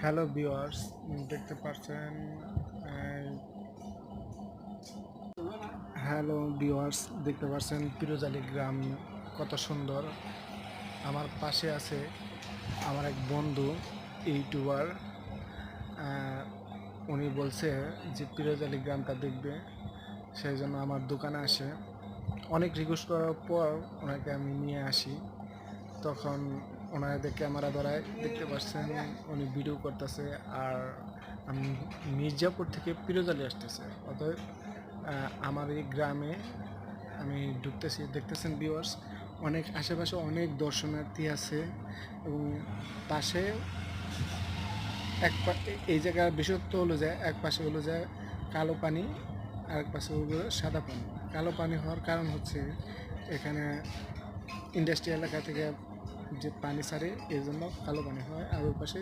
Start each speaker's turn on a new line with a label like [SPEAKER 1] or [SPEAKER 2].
[SPEAKER 1] Hello viewers, দেখতে পাচ্ছেন। Hello viewers, দেখতে পাচ্ছেন পিরোজালি গ্রাম কত সুন্দর। আমার পাশে আছে আমার এক বন্ধু ইউটিউবার। উনি বলছে যে পিরোজালি গ্রামটা দেখবে, সেই জন্য আমার দোকানে আসে। অনেক রিকোয়েস্ট করার পর ওনাকে আমি নিয়ে আসি। তখন ওনাদের ক্যামেরা ধরায় দেখতে পাচ্ছেন উনি ভিডিও করতেছে। আর আমি মির্জাপুর থেকে পিরোজালি আসতেছে। অতএব আমার এই গ্রামে আমি ঢুকতেছি, দেখতেছেন ভিউয়ার্স, অনেক আশেপাশে অনেক দর্শনার্থী আছে। এবং পাশে এই জায়গার বিশেষত্ব হলো যে এক পাশে হলো যে কালো পানি, আর এক পাশে হলো সাদা পানি। কালো পানি হওয়ার কারণ হচ্ছে এখানে ইন্ডাস্ট্রি এলাকা থেকে যে পানি ছাড়ে, এই জন্য কালো পানি হয়। আর ওই পাশে